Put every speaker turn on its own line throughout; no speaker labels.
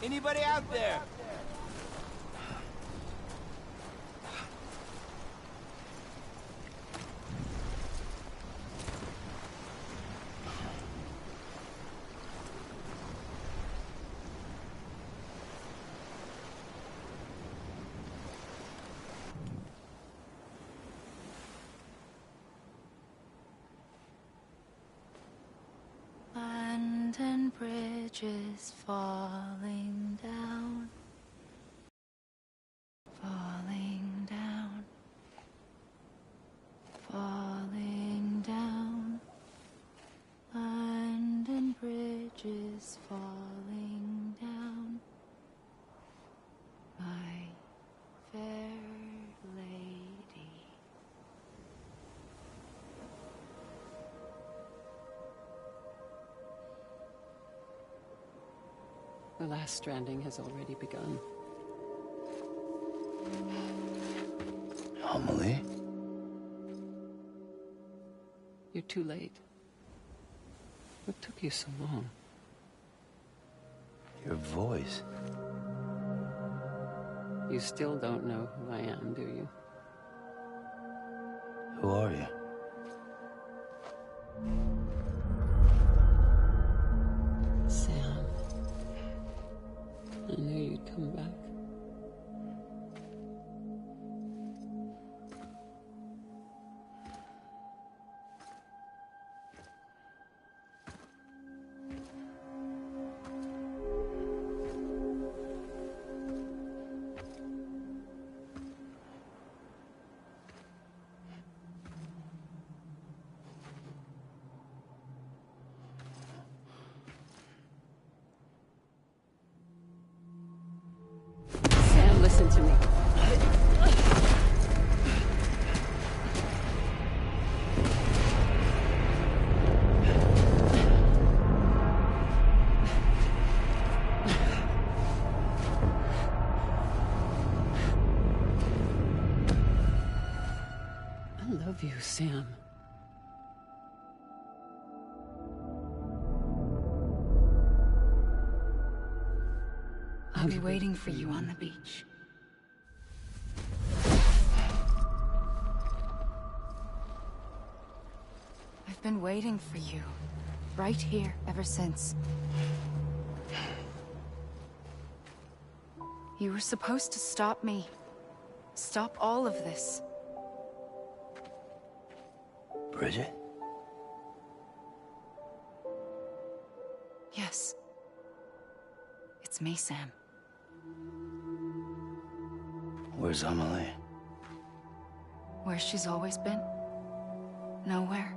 Anybody out there?
And bridges falling down, falling down, falling down. London bridges falling down, my fair lady.
The last stranding has already begun.
Amelie?
You're too late. What took you so long?
Your voice.
You still don't know who I am, do you?
Who are you?
Sam. I knew you'd come back. Sam, listen to me. I love you, Sam.
I'll be waiting for you on the beach. I've been waiting for you, right here, ever since. You were supposed to stop me. Stop all of this.
Bridget?
Yes. It's me, Sam.
Where's Amelie?
Where she's always been. Nowhere.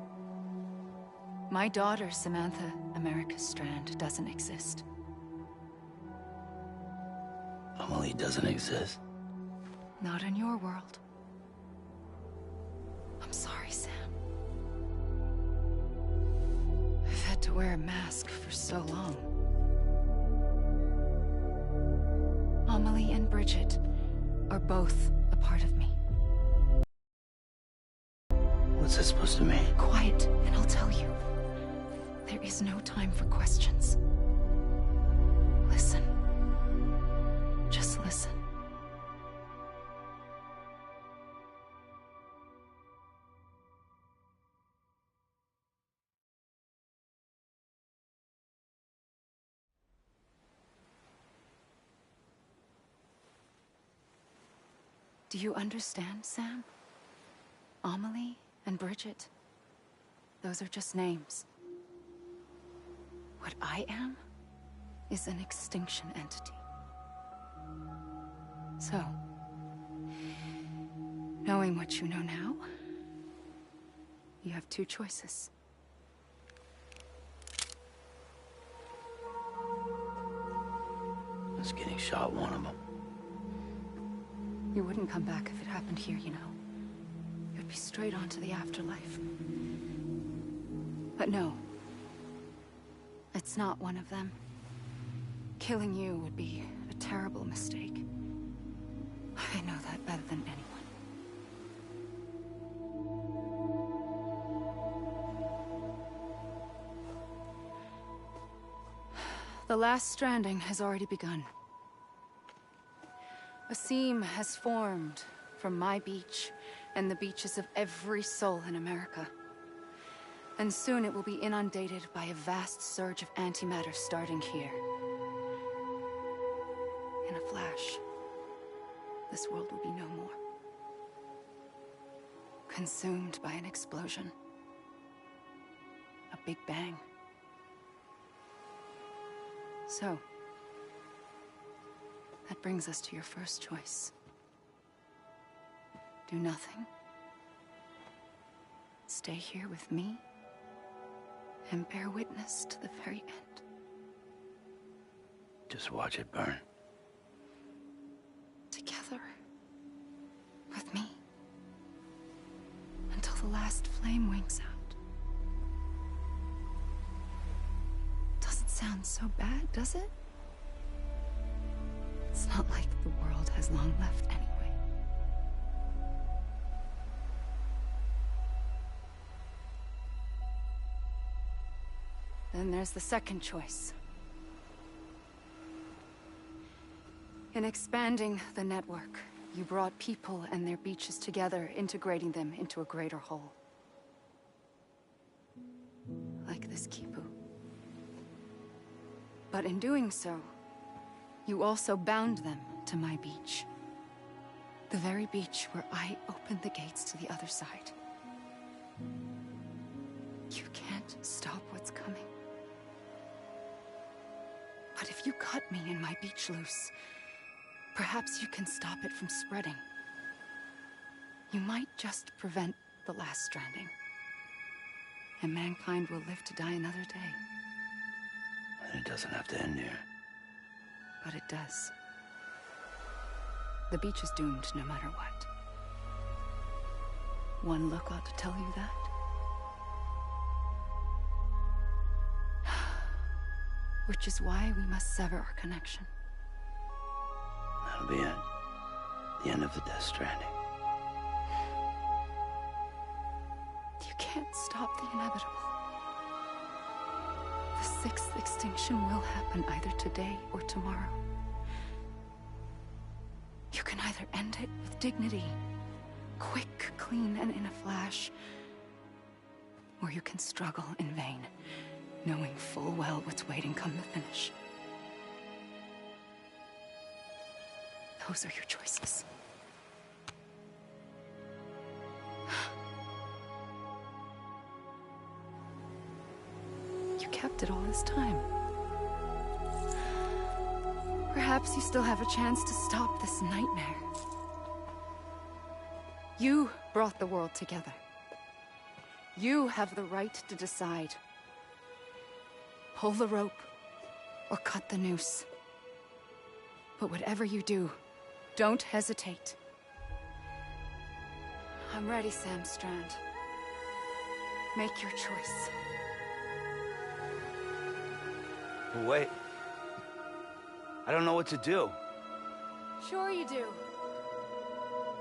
My daughter, Samantha America Strand, doesn't exist.
Amelie doesn't exist.
Not in your world. I'm sorry, Sam. I've had to wear a mask for so long. Amelie and Bridget are both a part of me.
What's this supposed to mean?
Quiet, and I'll tell you. There is no time for questions. Listen. Just listen. Do you understand, Sam? Amelie and Bridget, those are just names. What I am is an extinction entity. So, knowing what you know now, you have two choices.
Is getting shot one of them?
You wouldn't come back if it happened here, you know. You'd be straight on to the afterlife. But no. It's not one of them. Killing you would be a terrible mistake. I know that better than anyone. The last stranding has already begun. A seam has formed from my beach and the beaches of every soul in America. And soon it will be inundated by a vast surge of antimatter starting here. In a flash, this world will be no more. Consumed by an explosion. A big bang. So, that brings us to your first choice. Do nothing. Stay here with me and bear witness to the very end.
Just watch it burn.
Together. With me. Until the last flame winks out. Doesn't sound so bad, does it? It's not like the world has long left anyway. Then there's the second choice. In expanding the network, you brought people and their beaches together, integrating them into a greater whole. Like this Kipu. But in doing so, you also bound them to my beach. The very beach where I opened the gates to the other side. You can't stop what's coming. But if you cut me and my beach loose, perhaps you can stop it from spreading. You might just prevent the last stranding. And mankind will live to die another day.
And it doesn't have to end here.
But it does. The beach is doomed no matter what. One look ought to tell you that. Which is why we must sever our connection.
That'll be it. The end of the Death Stranding.
You can't stop the inevitable. The sixth extinction will happen either today or tomorrow. You can either end it with dignity, quick, clean, and in a flash, or you can struggle in vain, knowing full well what's waiting come the finish. Those are your choices. You kept it all this time. Perhaps you still have a chance to stop this nightmare. You brought the world together. You have the right to decide. Pull the rope, or cut the noose. But whatever you do, don't hesitate. I'm ready, Sam Strand. Make your choice.
Wait. I don't know what to do.
Sure you do.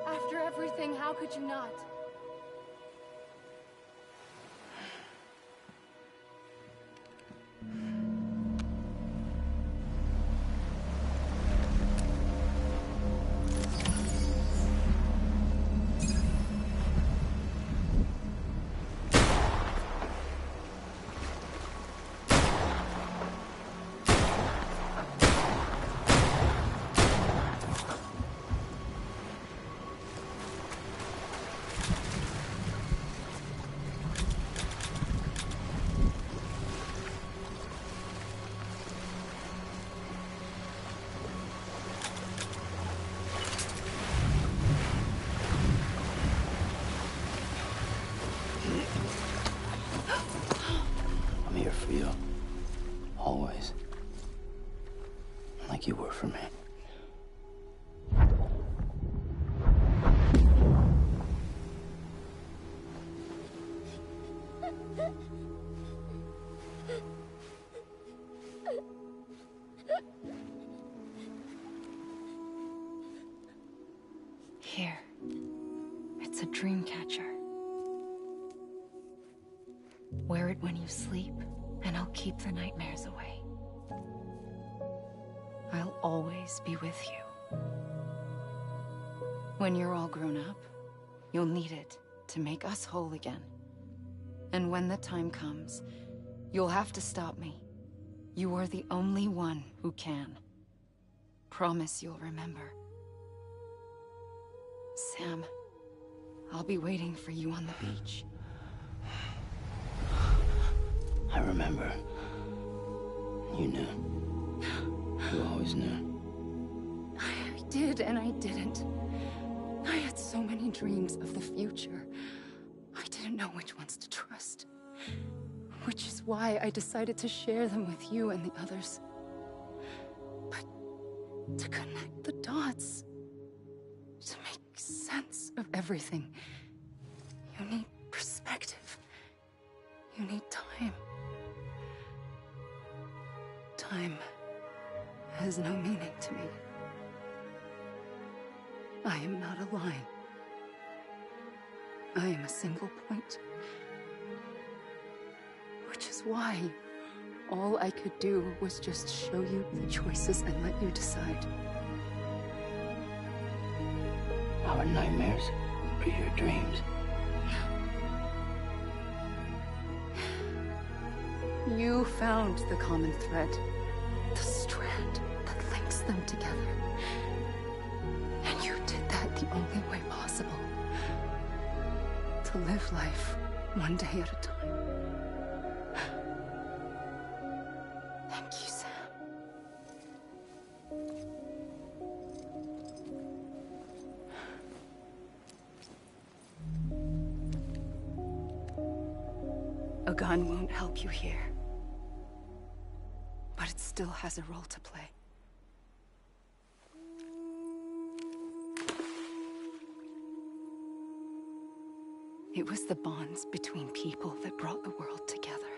After everything, how could you not?
I'm here for you. Always. Like you were for me.
Here. It's a dream catcher. Wear it when you sleep, and I'll keep the nightmares away. I'll always be with you. When you're all grown up, you'll need it to make us whole again. And when the time comes, you'll have to stop me. You are the only one who can. Promise you'll remember. Sam, I'll be waiting for you on the beach.
I remember. You knew. You always knew.
I did and I didn't. I had so many dreams of the future. I didn't know which ones to trust. Which is why I decided to share them with you and the others. But to connect the dots, to make sense of everything, you need perspective. You need time. Time has no meaning to me. I am not a line. I am a single point. Which is why all I could do was just show you the choices and let you decide.
Our nightmares are your dreams.
You found the common thread, the strand that links them together. And you did that the only way possible. To live life one day at a time. Thank you, Sam. A gun won't help you here. But it still has a role to play. It was the bonds between people that brought the world together.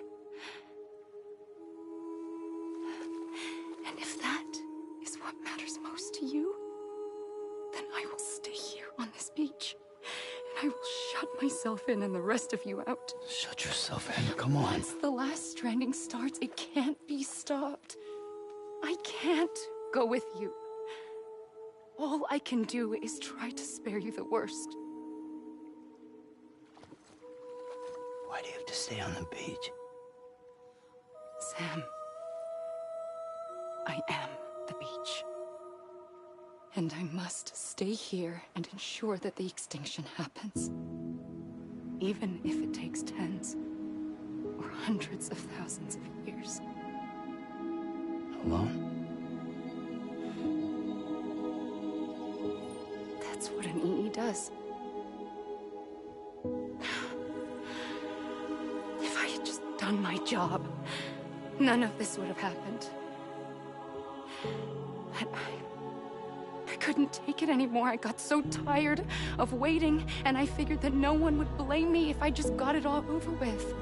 And if that is what matters most to you, then I will stay here on this beach. And I will shut myself in and the rest of you out.
Shut yourself in, come on.
Once the last stranding starts, it can't be stopped. I can't go with you. All I can do is try to spare you the worst.
Why do you have to stay on the beach?
Sam, I am the beach. And I must stay here and ensure that the extinction happens. Even if it takes tens or hundreds of thousands of years.
Alone?
That's what an EE does. If I had just done my job, none of this would have happened. But I couldn't take it anymore. I got so tired of waiting, and I figured that no one would blame me if I just got it all over with.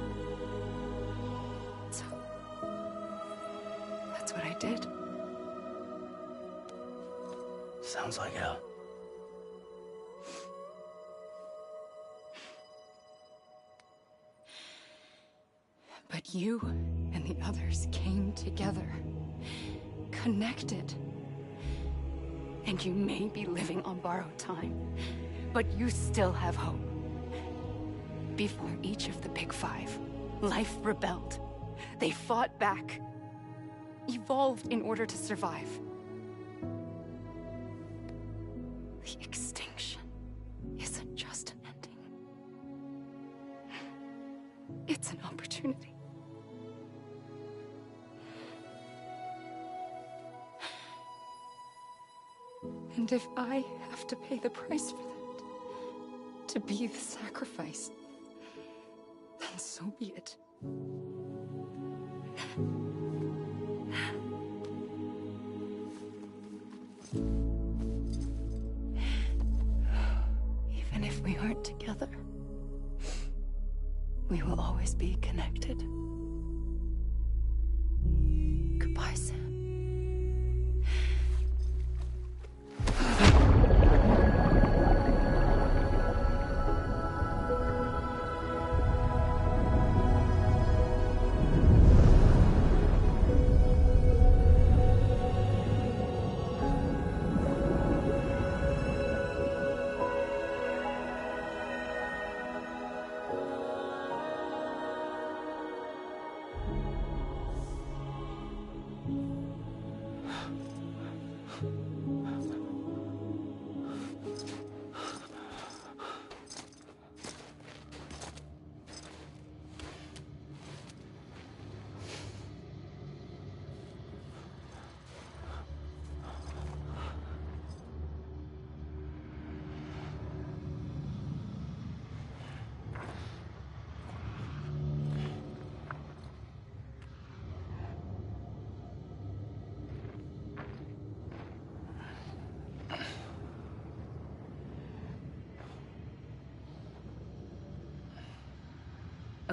So, that's what I did.
Sounds like hell.
But you and the others came together, connected. And you may be living on borrowed time, but you still have hope. Before each of the Big Five, life rebelled. They fought back, evolved in order to survive. The extinction isn't just an ending. It's an opportunity. And if I have to pay the price for that, to be the sacrifice, then so be it. Even if we aren't together, we will always be connected. Goodbye, Sam.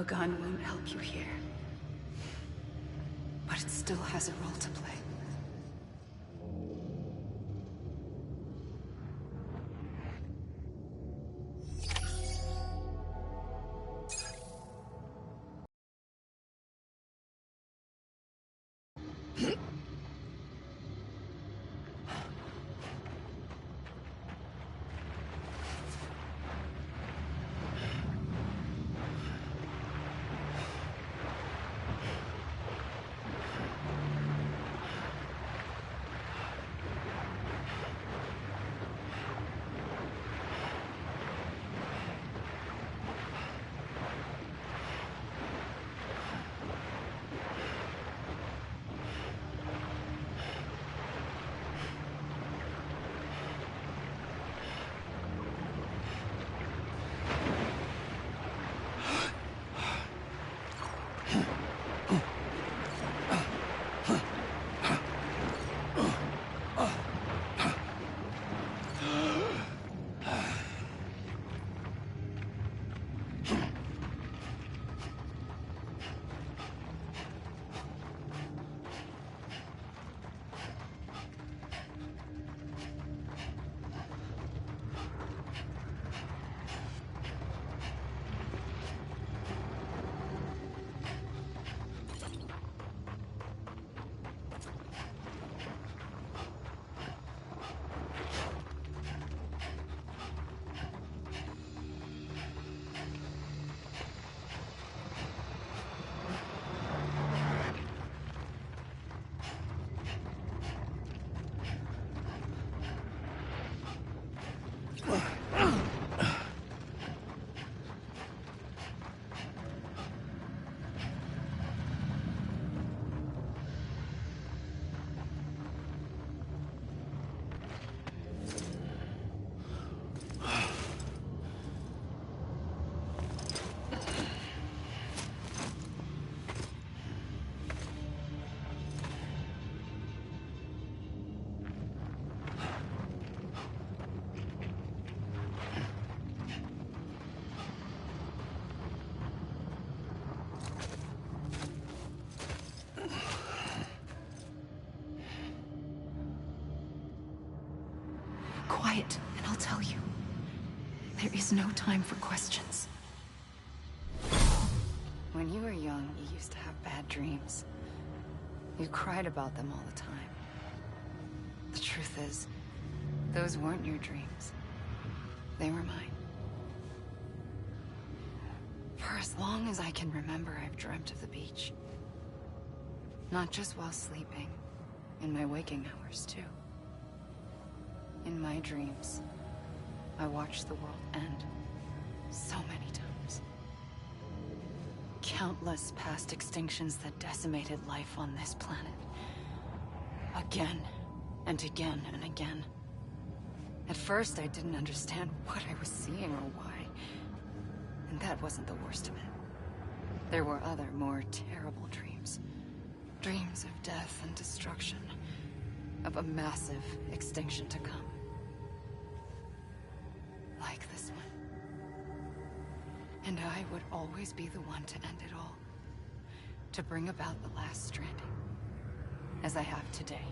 A gun won't help you here. But it still has a role to play. Quiet, and I'll tell you. There is no time for questions. When you were young, you used to have bad dreams. You cried about them all the time. The truth is, those weren't your dreams. They were mine. For as long as I can remember, I've dreamt of the beach. Not just while sleeping, in my waking hours, too. In my dreams, I watched the world end so many times. Countless past extinctions that decimated life on this planet. Again, and again, and again. At first, I didn't understand what I was seeing or why. And that wasn't the worst of it. There were other, more terrible dreams. Dreams of death and destruction. Of a massive extinction to come. Like this one. And I would always be the one to end it all. To bring about the last stranding. As I have today.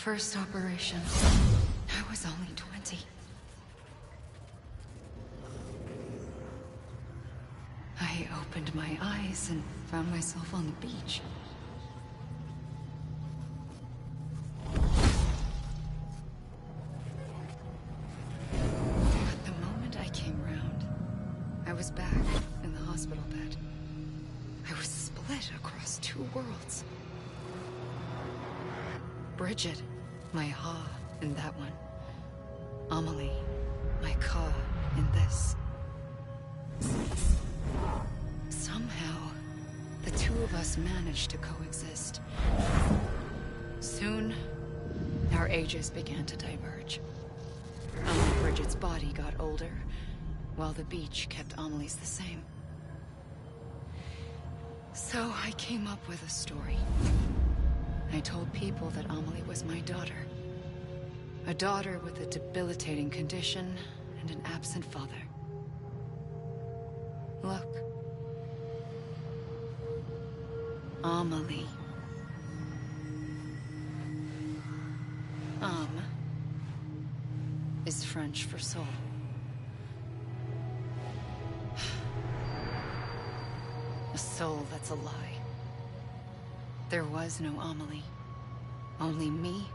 first operation, I was only 20. I opened my eyes and found myself on the beach. But the moment I came round, I was back in the hospital bed. I was split across two worlds. Bridget, my Ha in that one. Amelie, my Ka in this. Somehow, the two of us managed to coexist. Soon, our ages began to diverge. Bridget's body got older, while the beach kept Amelie's the same. So I came up with a story. I told people that Amelie was my daughter. A daughter with a debilitating condition and an absent father. Look. Amelie. Is French for soul. A soul that's a lie. There was no Amelie. Only me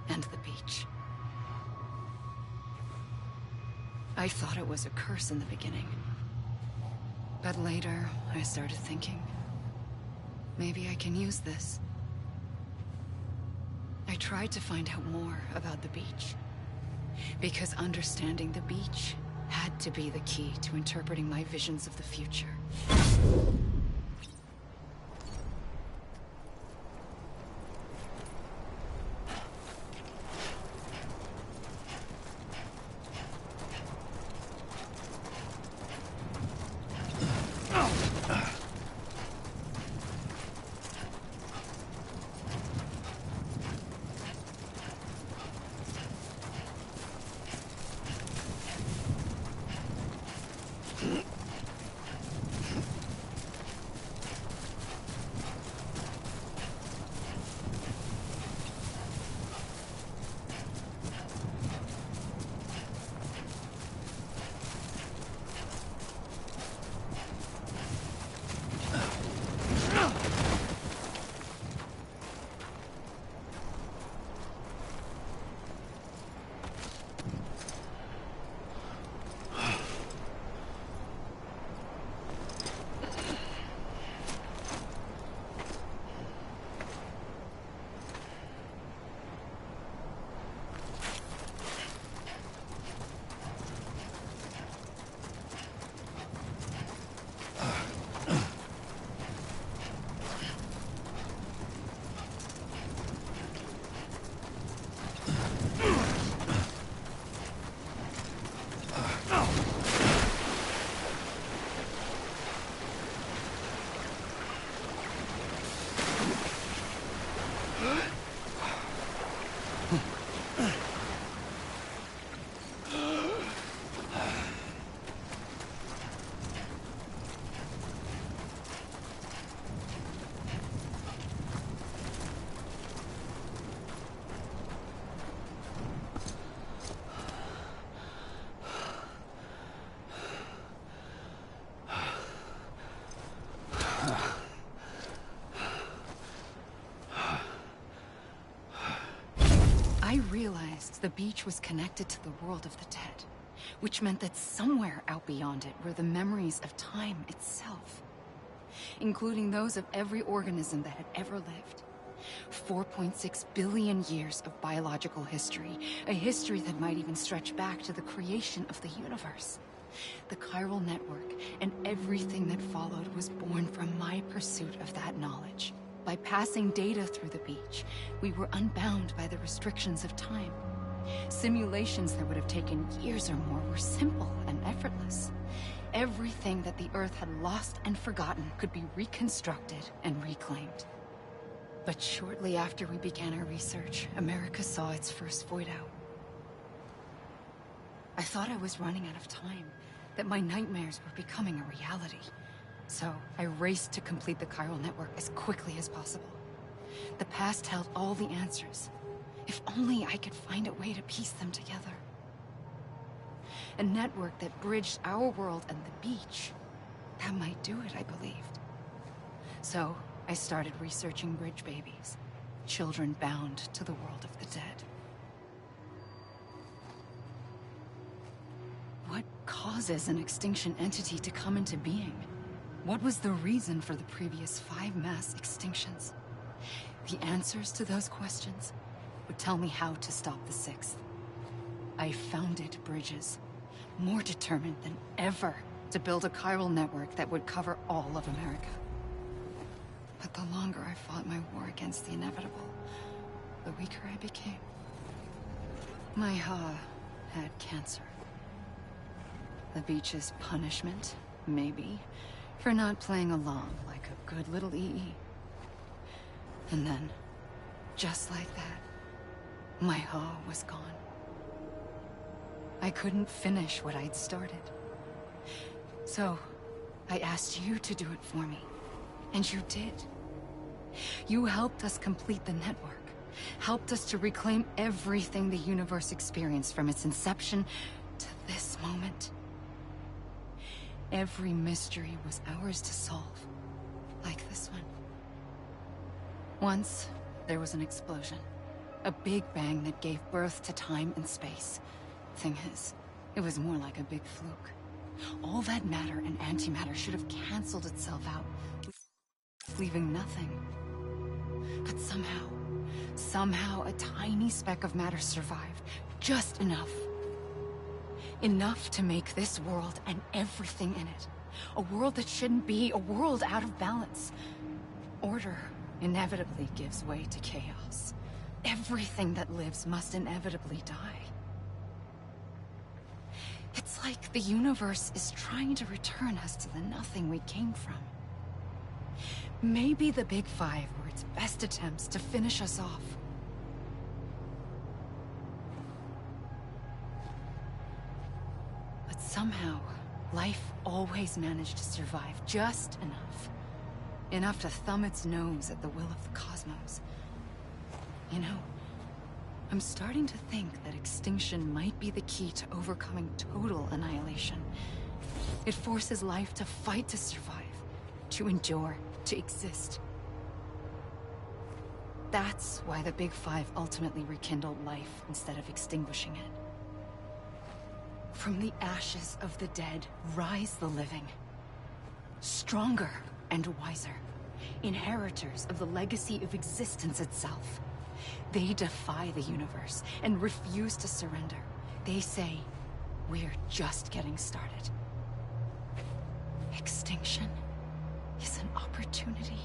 and the beach. I thought it was a curse in the beginning. But later, I started thinking, maybe I can use this. I tried to find out more about the beach. Because understanding the beach had to be the key to interpreting my visions of the future. I realized the beach was connected to the world of the dead, which meant that somewhere out beyond it were the memories of time itself, including those of every organism that had ever lived. 4.6 billion years of biological history, a history that might even stretch back to the creation of the universe. The chiral network and everything that followed was born from my pursuit of that knowledge. By passing data through the beach, we were unbound by the restrictions of time. Simulations that would have taken years or more were simple and effortless. Everything that the Earth had lost and forgotten could be reconstructed and reclaimed. But shortly after we began our research, America saw its first void out. I thought I was running out of time, that my nightmares were becoming a reality. So I raced to complete the chiral network as quickly as possible. The past held all the answers. If only I could find a way to piece them together. A network that bridged our world and the beach. That might do it, I believed. So, I started researching bridge babies. Children bound to the world of the dead. What causes an extinction entity to come into being? What was the reason for the previous 5 mass extinctions? The answers to those questions would tell me how to stop the 6th. I founded bridges, more determined than ever to build a chiral network that would cover all of America. But the longer I fought my war against the inevitable, the weaker I became. My Ha had cancer. The beach's punishment, maybe, for not playing along like a good little EE. And then, just like that, my Ha was gone. I couldn't finish what I'd started. So, I asked you to do it for me. And you did. You helped us complete the network. Helped us to reclaim everything the universe experienced from its inception to this moment. Every mystery was ours to solve. Like this one. Once, there was an explosion. A big bang that gave birth to time and space. Thing is, it was more like a big fluke. All that matter and antimatter should have canceled itself out, leaving nothing. But somehow a tiny speck of matter survived. Just enough. Enough to make this world and everything in it. A world that shouldn't be, a world out of balance. Order inevitably gives way to chaos. Everything that lives must inevitably die. It's like the universe is trying to return us to the nothing we came from. Maybe the Big Five were its best attempts to finish us off. But somehow, life always managed to survive just enough. Enough to thumb its nose at the will of the cosmos. You know, I'm starting to think that extinction might be the key to overcoming total annihilation. It forces life to fight to survive, to endure, to exist. That's why the Big Five ultimately rekindled life instead of extinguishing it. From the ashes of the dead rise the living. Stronger and wiser. Inheritors of the legacy of existence itself. They defy the universe and refuse to surrender. They say, we're just getting started. Extinction is an opportunity.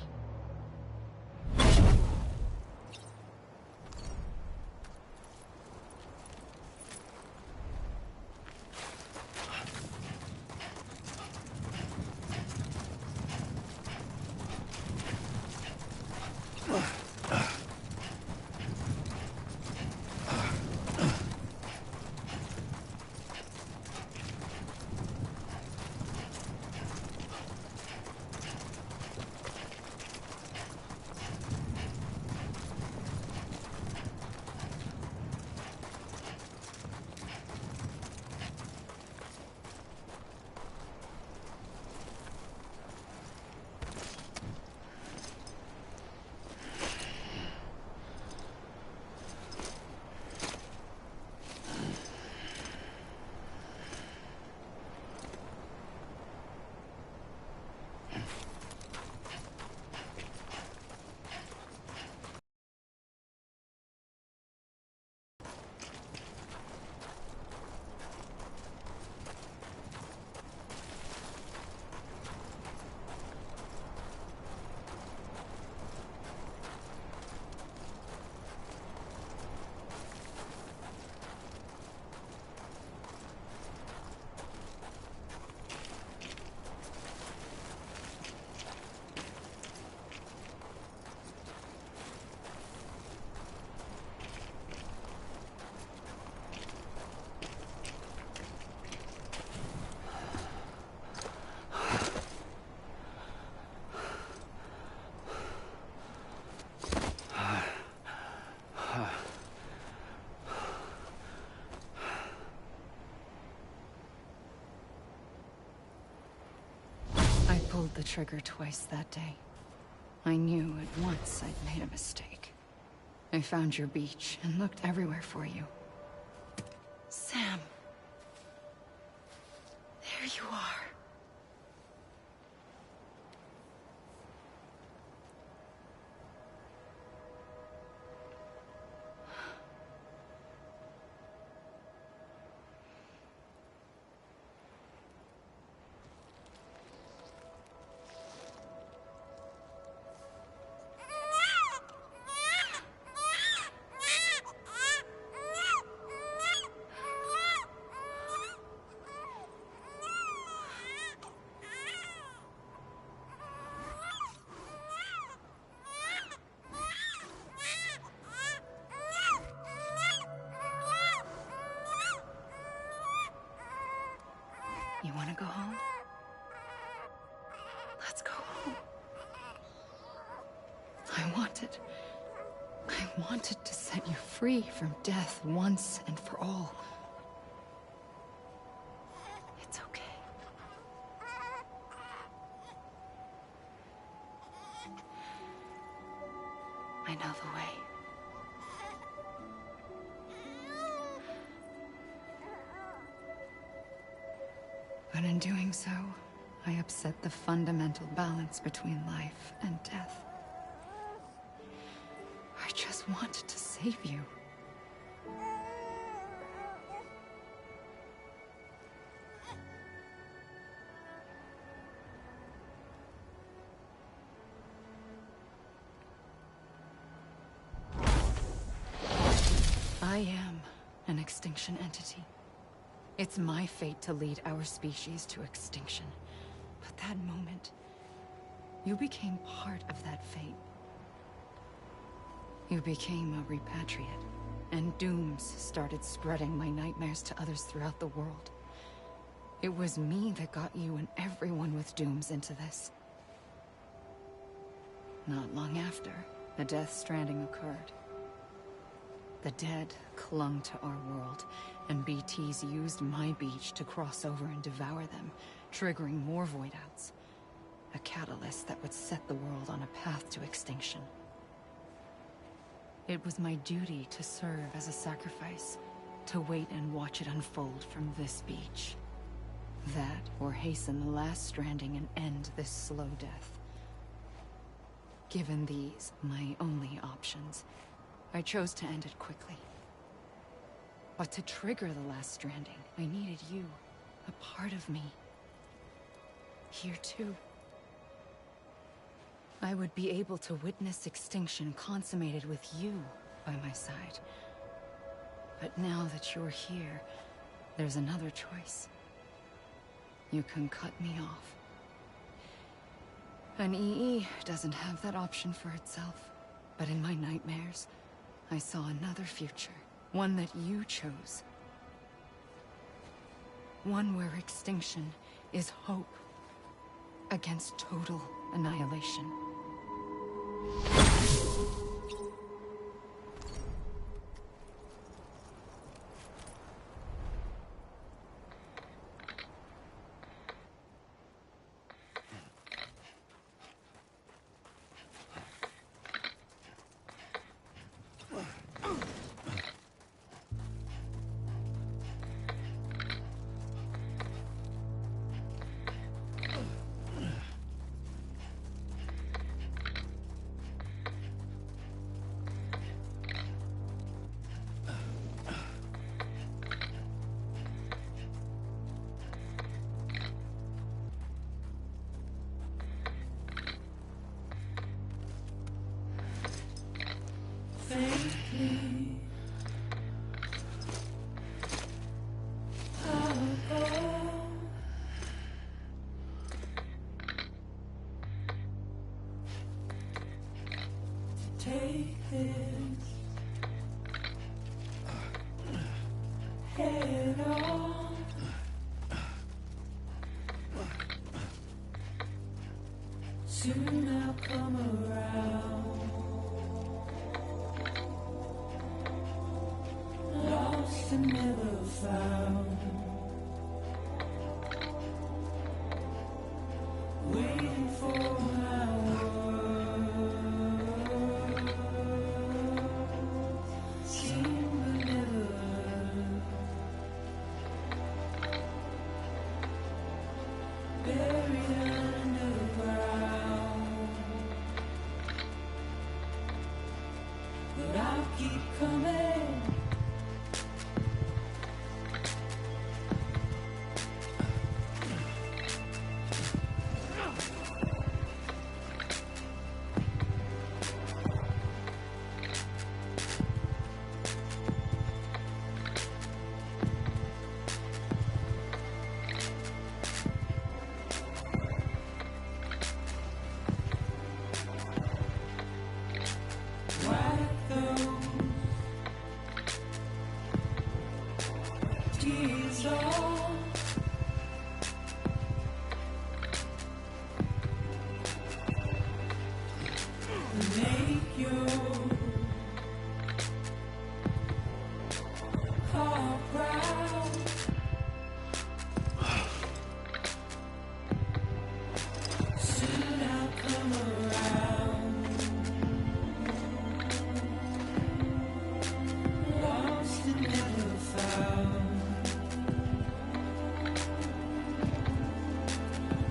pulled the trigger twice that day. I knew at once I'd made a mistake. I found your beach and looked everywhere for you. Sam. There you are. You want to go home? Let's go home. I wanted to set you free from death once and for all. It's okay. I know the way. But in doing so, I upset the fundamental balance between life and death. I just wanted to save you. I am an extinction entity. It's my fate to lead our species to extinction. But that moment, you became part of that fate. You became a repatriate, and dooms started spreading my nightmares to others throughout the world. It was me that got you and everyone with dooms into this. Not long after, the Death Stranding occurred. The dead clung to our world, and BTs used my beach to cross over and devour them, triggering more void outs. A catalyst that would set the world on a path to extinction. It was my duty to serve as a sacrifice, to wait and watch it unfold from this beach. That, or hasten the last stranding and end this slow death. Given these, my only options, I chose to end it quickly. But to trigger the last stranding, I needed you, a part of me. Here too. I would be able to witness extinction consummated with you by my side. But now that you're here, there's another choice. You can cut me off. An EE doesn't have that option for itself. But in my nightmares, I saw another future. One that you chose. One where extinction is hope against total annihilation.
Take this head on. Soon I'll come around. Lost and never found. Waiting but I'll keep coming. Wipe those tears off. Make your heart proud. Soon I'll come around. Lost and never found.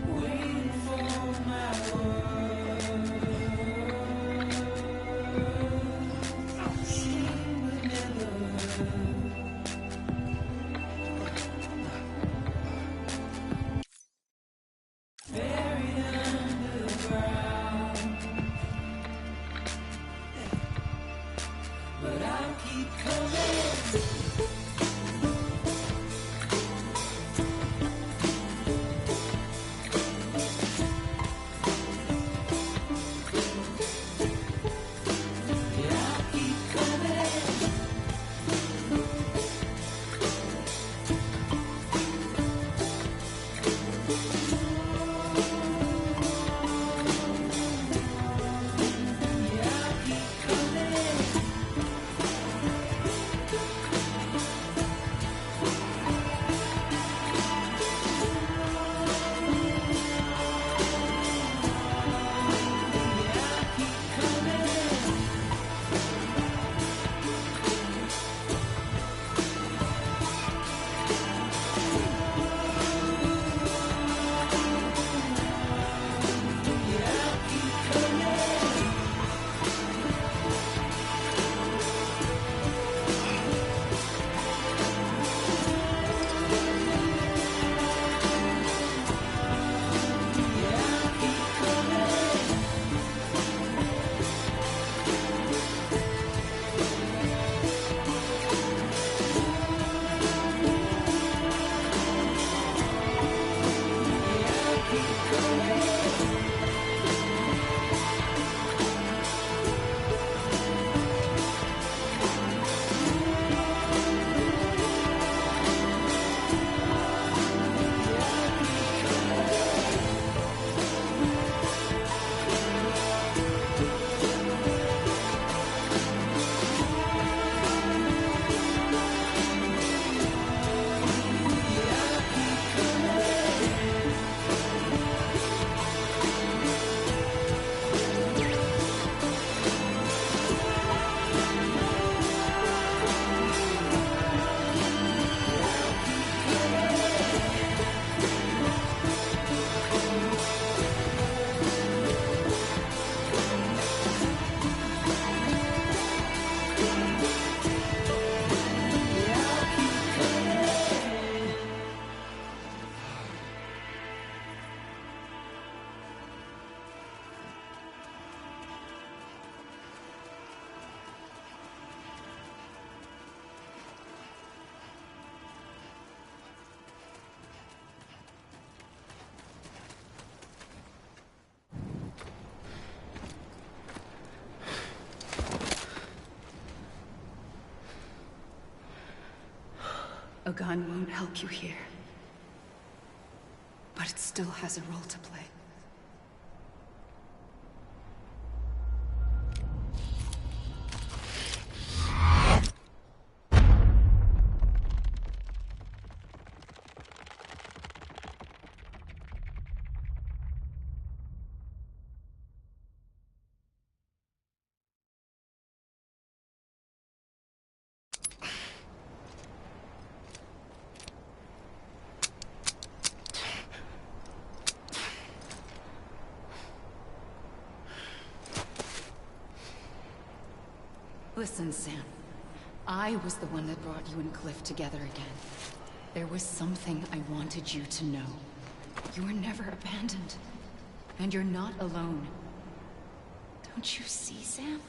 Waiting for my word. Seen but never heard. Buried underground. But I'll keep coming. Yeah, I'll keep coming. Yeah, I'll keep coming. Yeah, I'll keep coming. Yeah, I'll keep coming. Yeah, I'll keep coming. Yeah, I'll keep coming.
A gun won't help you here. But it still has a role to play. Listen, Sam. I was the one that brought you and Cliff together again. There was something I wanted you to know. You were never abandoned. And you're not alone. Don't you see, Sam?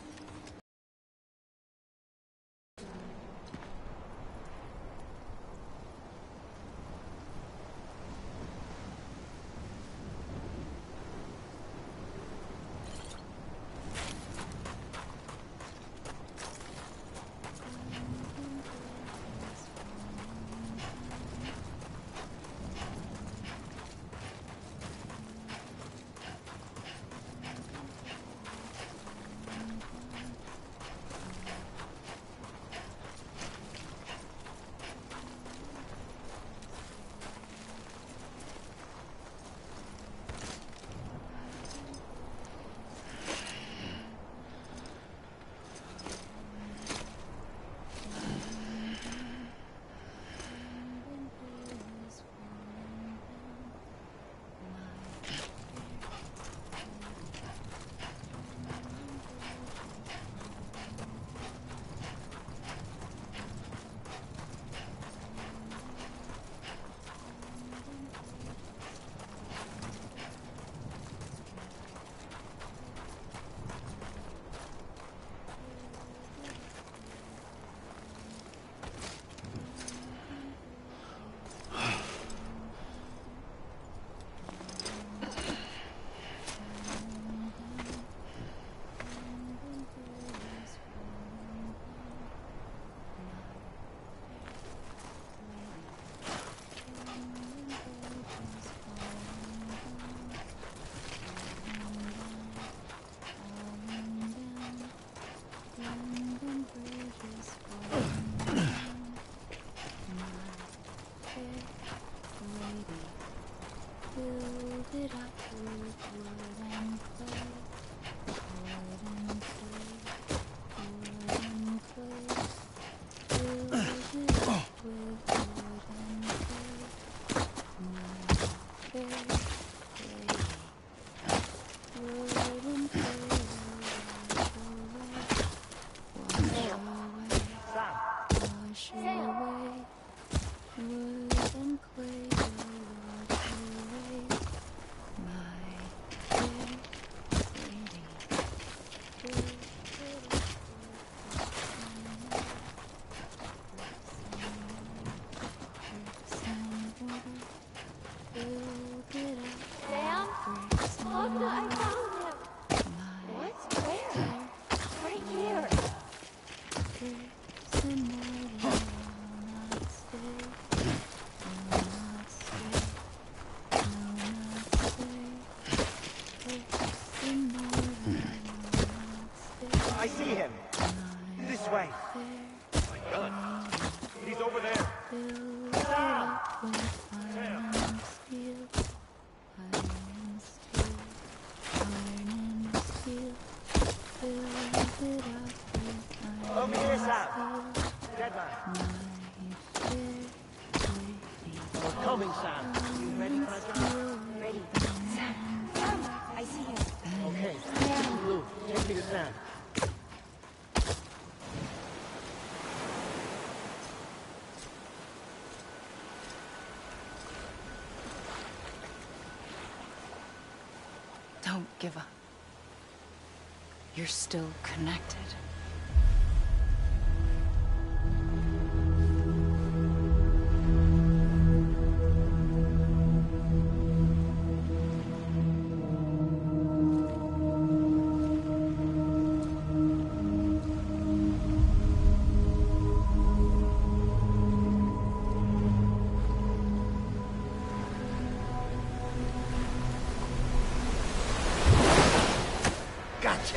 I see him. This way. Oh my God. He's over there. Sam! Over here, Sam. Dead man. We're coming, Sam. You ready for that?
Ready. Sam, I see him.
Okay. Blue, take me to Sam.
Don't give up. You're still connected.
Gotcha.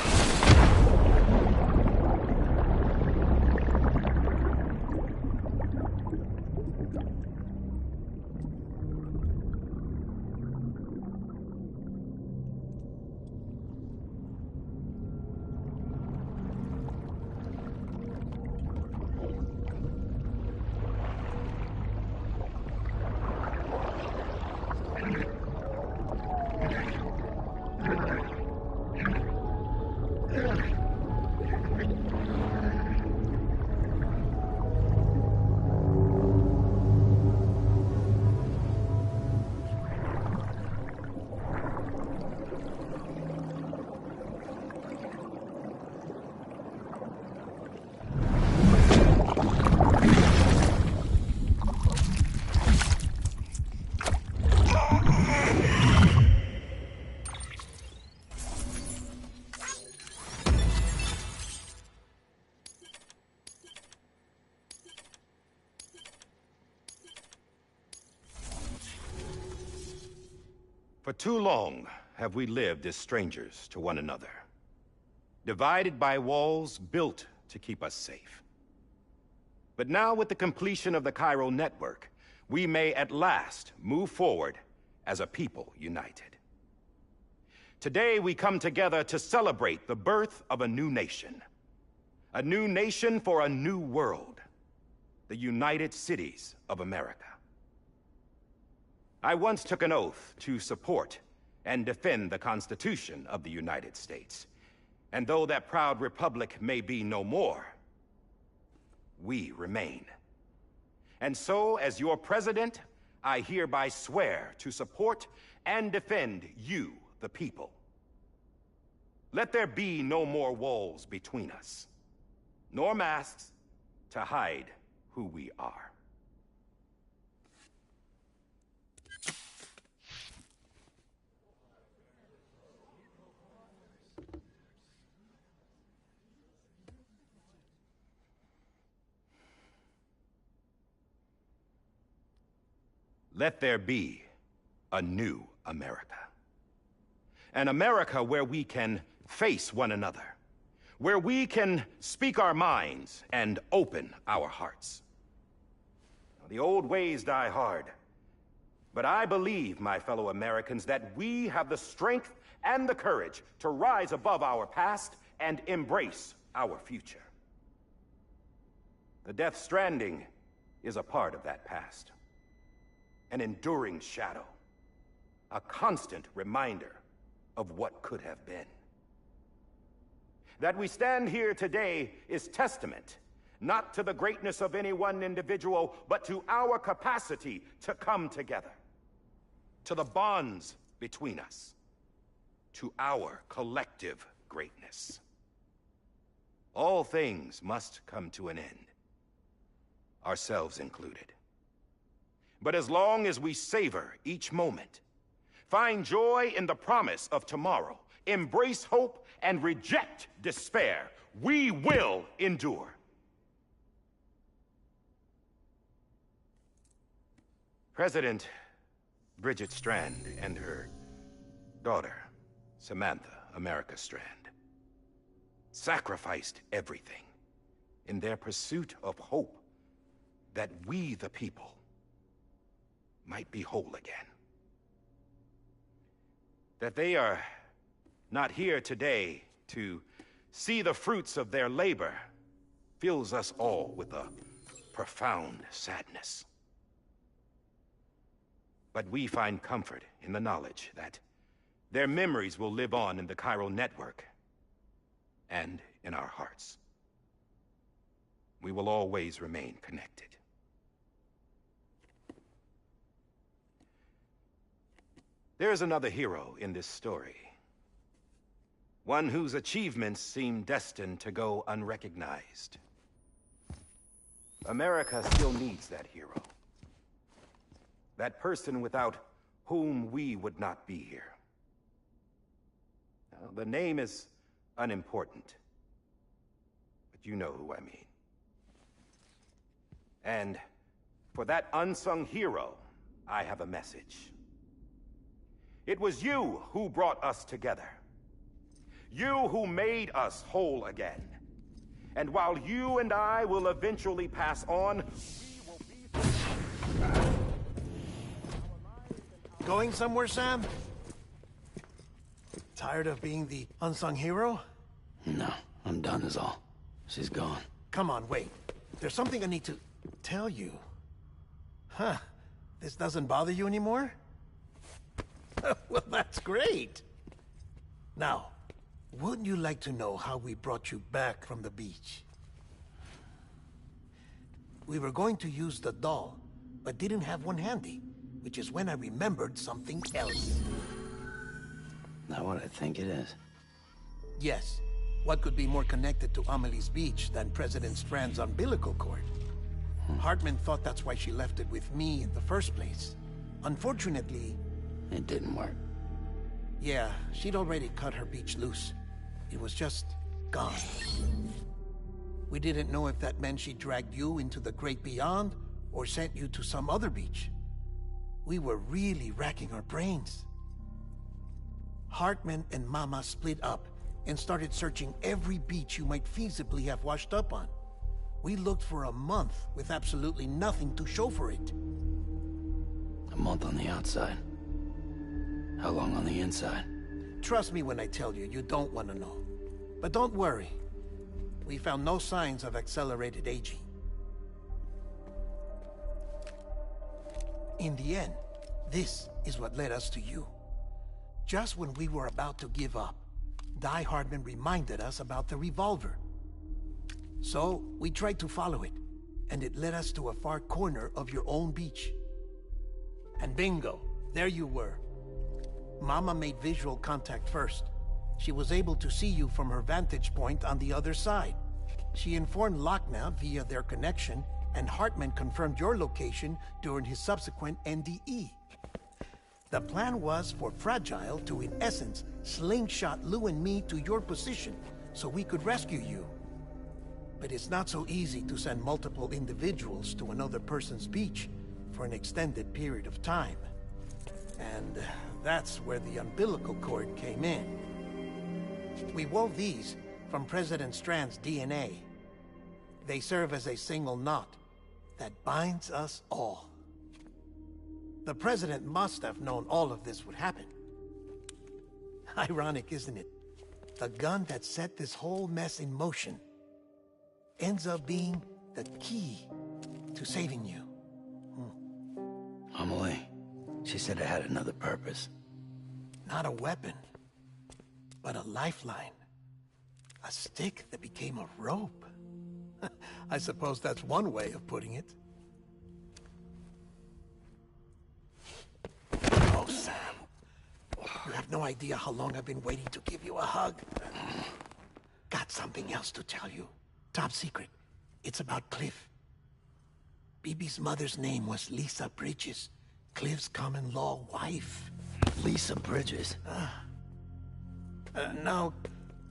too long have we lived as strangers to one another, divided by walls built to keep us safe. But now, with the completion of the Cairo network, we may at last move forward as a people united. Today, we come together to celebrate the birth of a new nation. A new nation for a new world. The United Cities of America. I once took an oath to support and defend the Constitution of the United States. And though that proud republic may be no more, we remain. And so, as your president, I hereby swear to support and defend you, the people. Let there be no more walls between us, nor masks to hide who we are. Let there be a new America. An America where we can face one another, where we can speak our minds and open our hearts. The old ways die hard, but I believe, my fellow Americans, that we have the strength and the courage to rise above our past and embrace our future. The Death Stranding is a part of that past. An enduring shadow, a constant reminder of what could have been. That we stand here today is testament, not to the greatness of any one individual, but to our capacity to come together, to the bonds between us, to our collective greatness. All things must come to an end, ourselves included. But as long as we savor each moment, find joy in the promise of tomorrow, embrace hope, and reject despair, we will endure. President Bridget Strand and her daughter, Samantha America Strand, sacrificed everything in their pursuit of hope that we, the people, might be whole again. That they are not here today to see the fruits of their labor fills us all with a profound sadness. But we find comfort in the knowledge that their memories will live on in the Cairo network and in our hearts. We will always remain connected. There is another hero in this story. One whose achievements seem destined to go unrecognized. America still needs that hero. That person without whom we would not be here. Now, the name is unimportant, but you know who I mean. And for that unsung hero, I have a message. It was you who brought us together. You who made us whole again. And while you and I will eventually pass on, we will be...
Going somewhere, Sam? Tired of being the unsung hero?
No, I'm done is all. She's gone.
Come on, wait. There's something I need to tell you. Huh. This doesn't bother you anymore? Well, that's great. Now, wouldn't you like to know how we brought you back from the beach? We were going to use the doll, but didn't have one handy, which is when I remembered something else.
Not what I think it is.
Yes. What could be more connected to Amelie's beach than President Strand's umbilical cord? Hartman thought that's why she left it with me in the first place. Unfortunately...
It didn't work.
Yeah, she'd already cut her beach loose. It was just gone. We didn't know if that meant she dragged you into the great beyond, or sent you to some other beach. We were really racking our brains. Hartman and Mama split up and started searching every beach you might feasibly have washed up on. We looked for a month with absolutely nothing to show for it.
A month on the outside. How long on the inside?
Trust me when I tell you, you don't want to know. But don't worry. We found no signs of accelerated aging. In the end, this is what led us to you. Just when we were about to give up, Die Hardman reminded us about the revolver. So, we tried to follow it, and it led us to a far corner of your own beach. And bingo, there you were. Mama made visual contact first. She was able to see you from her vantage point on the other side. She informed Lochna via their connection, and Hartman confirmed your location during his subsequent NDE. The plan was for Fragile to, in essence, slingshot Lou and me to your position so we could rescue you. But it's not so easy to send multiple individuals to another person's beach for an extended period of time. And that's where the umbilical cord came in. We wove these from President Strand's DNA. They serve as a single knot that binds us all. The President must have known all of this would happen. Ironic, isn't it? The gun that set this whole mess in motion ends up being the key to saving you.
Amelie, she said it had another purpose.
Not a weapon, but a lifeline. A stick that became a rope. I suppose that's one way of putting it. Oh, Sam. You have no idea how long I've been waiting to give you a hug. Got something else to tell you. Top secret. It's about Cliff. BB's mother's name was Lisa Bridges, Cliff's common-law wife.
Lisa Bridges?
Now,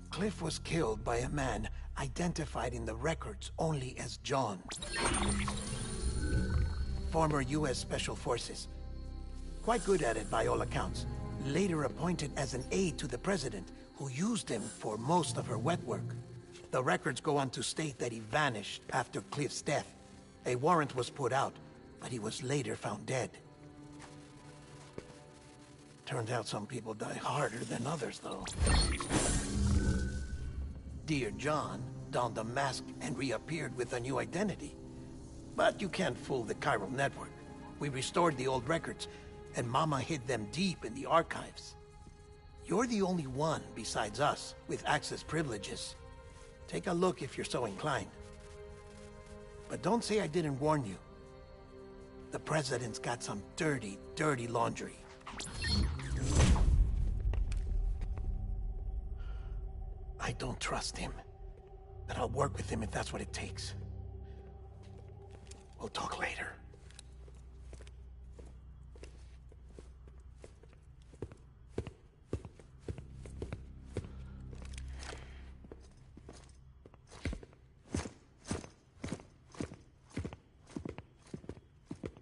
Cliff was killed by a man identified in the records only as John. Former U.S. Special Forces. Quite good at it by all accounts. Later appointed as an aide to the president, who used him for most of her wet work. The records go on to state that he vanished after Cliff's death. A warrant was put out, but he was later found dead. Turns out some people die harder than others, though. Dear John donned a mask and reappeared with a new identity. But you can't fool the chiral network. We restored the old records, and Mama hid them deep in the archives. You're the only one, besides us, with access privileges. Take a look if you're so inclined. But don't say I didn't warn you. The President's got some dirty, dirty laundry. I don't trust him, but I'll work with him if that's what it takes. We'll talk later.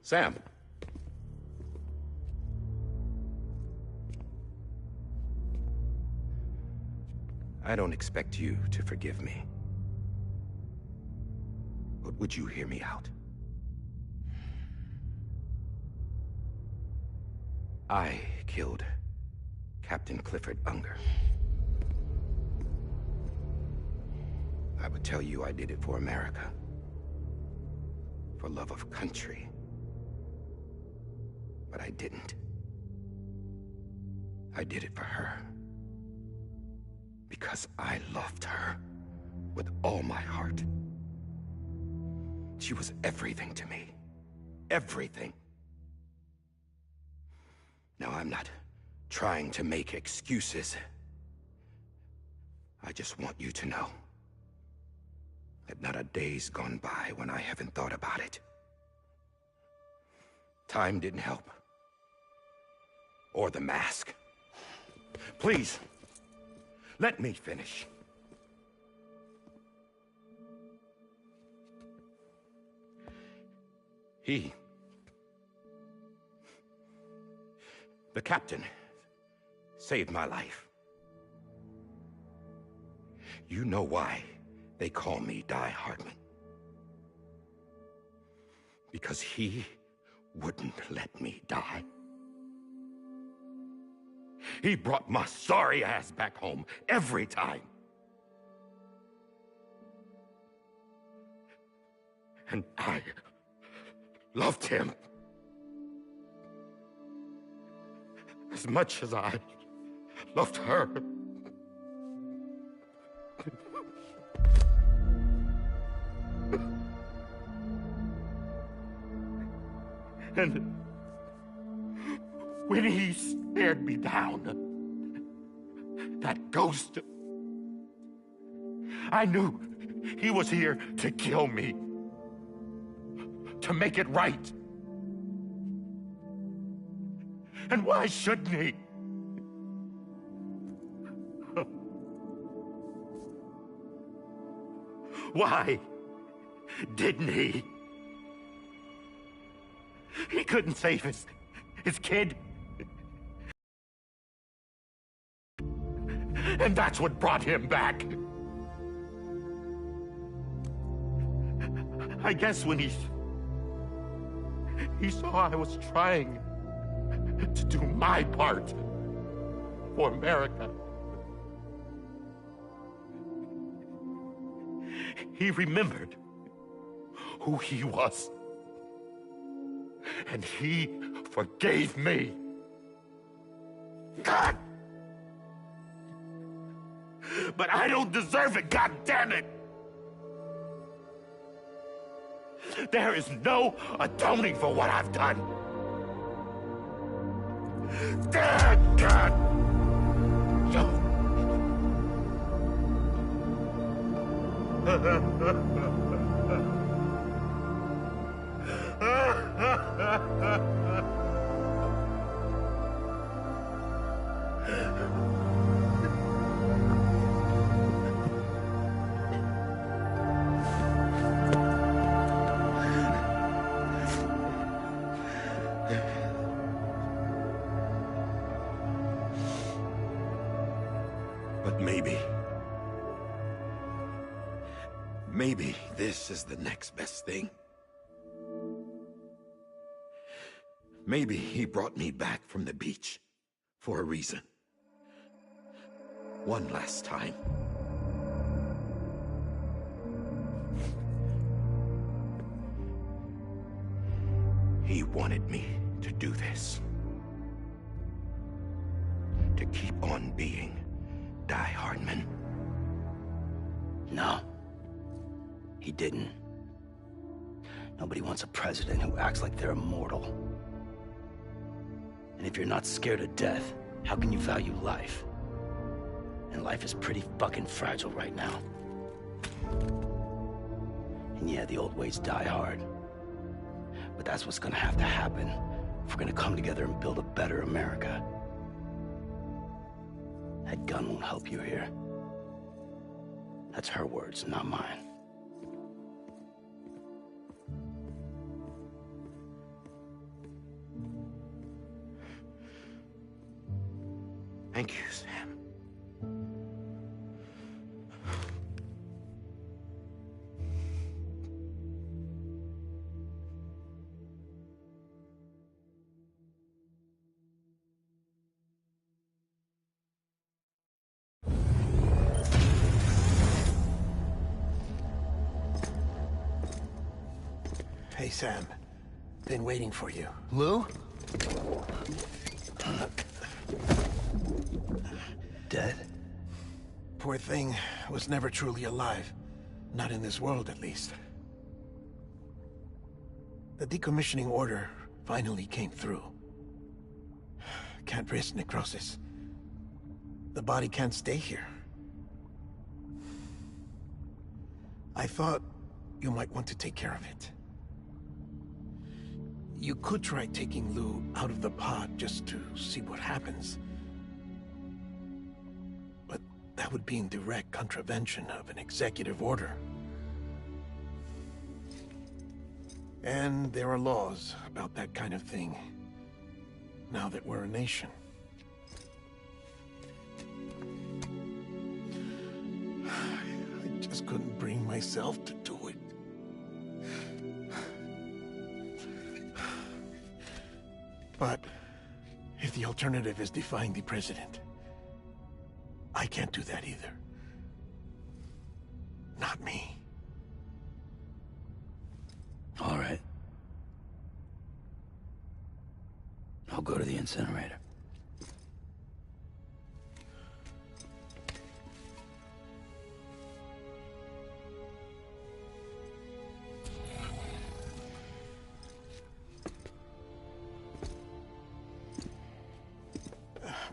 Sam. I don't expect you to forgive me. But would you hear me out? I killed Captain Clifford Unger. I would tell you I did it for America. For love of country. But I didn't. I did it for her. Because I loved her with all my heart. She was everything to me. Everything. Now, I'm not trying to make excuses. I just want you to know that not a day's gone by when I haven't thought about it. Time didn't help. Or the mask. Please, let me finish. The captain saved my life. You know why they call me Die Hardman? Because he wouldn't let me die. He brought my sorry ass back home every time. And I loved him as much as I loved her. And when he stared me down, that ghost, I knew he was here to kill me, to make it right. And why shouldn't he? Why didn't he? He couldn't save his kid. And that's what brought him back. I guess when he saw I was trying to do my part for America, he remembered who he was. And he forgave me. God! But I don't deserve it, God damn it! There is no atoning for what I've done. God! But maybe this is the next best thing. Maybe he brought me back from the beach for a reason. One last time. He wanted me to do this. To keep on being Die Hardman.
No. He didn't. Nobody wants a president who acts like they're immortal. And if you're not scared of death, how can you value life? And life is pretty fucking fragile right now. And yeah, the old ways die hard. But that's what's gonna have to happen if we're gonna come together and build a better America. That gun won't help you here. That's her words, not mine.
Thank you, Sam.
Hey, Sam. Been waiting for you.
Lou? Dead?
Poor thing was never truly alive. Not in this world, at least. The decommissioning order finally came through. Can't risk necrosis. The body can't stay here. I thought you might want to take care of it. You could try taking Lou out of the pod just to see what happens. But that would be in direct contravention of an executive order. And there are laws about that kind of thing, now that we're a nation. myself to do it. But if the alternative is defying the president, I can't do that either. Not me.
All right. I'll go to the incinerator.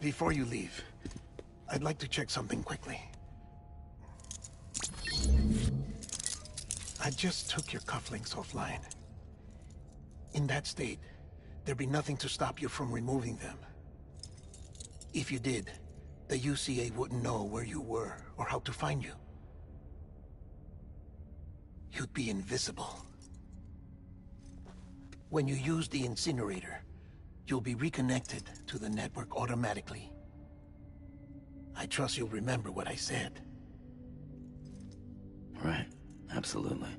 Before you leave, I'd like to check something quickly. I just took your cufflinks offline. In that state, there'd be nothing to stop you from removing them. If you did, the UCA wouldn't know where you were or how to find you. You'd be invisible. When you use the incinerator, you'll be reconnected to the network automatically. I trust you'll remember what I said.
Right. Absolutely.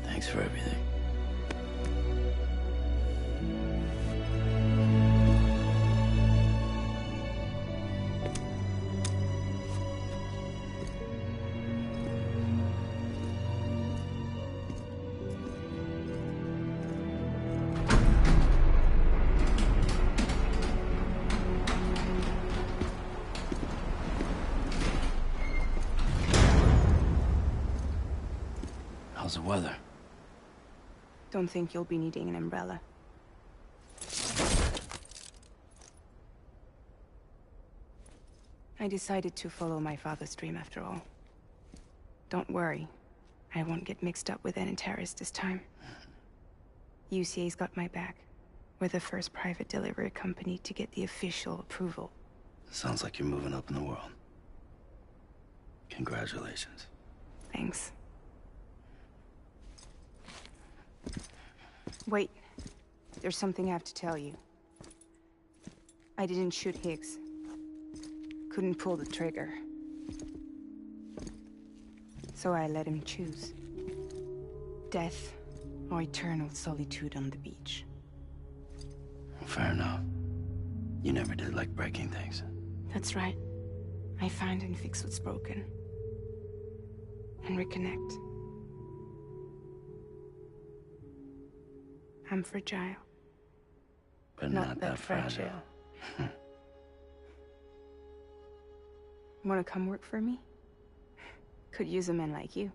Thanks for everything. How's the weather?
Don't think you'll be needing an umbrella. I decided to follow my father's dream after all. Don't worry. I won't get mixed up with any terrorists this time. UCA's got my back. We're the first private delivery company to get the official approval.
Sounds like you're moving up in the world. Congratulations.
Thanks. Wait. There's something I have to tell you. I didn't shoot Higgs. Couldn't pull the trigger. So I let him choose. Death or eternal solitude on the beach.
Fair enough. You never did like breaking things.
That's right. I find and fix what's broken. And reconnect. I'm fragile.
But not that fragile.
Wanna come work for me? Could use a man like you.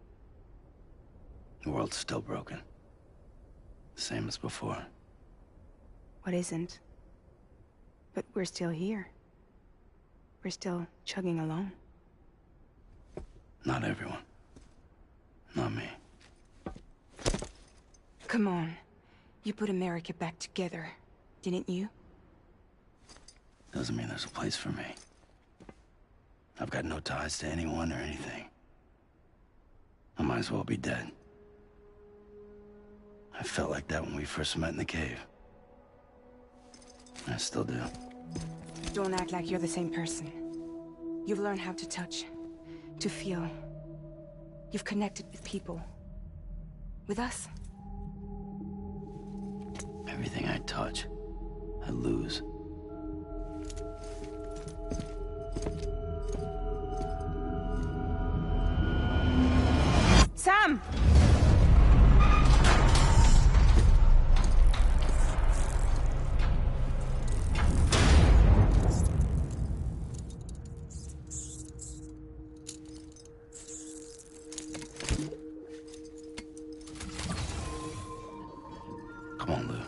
The world's still broken. Same as before.
What isn't? But we're still here. We're still chugging along.
Not everyone. Not me.
Come on. You put America back together, didn't you?
Doesn't mean there's a place for me. I've got no ties to anyone or anything. I might as well be dead. I felt like that when we first met in the cave. I still do.
Don't act like you're the same person. You've learned how to touch, to feel. You've connected with people. With us.
Everything I touch, I lose.
Sam!
Come on, Lou.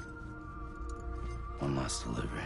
One last delivery.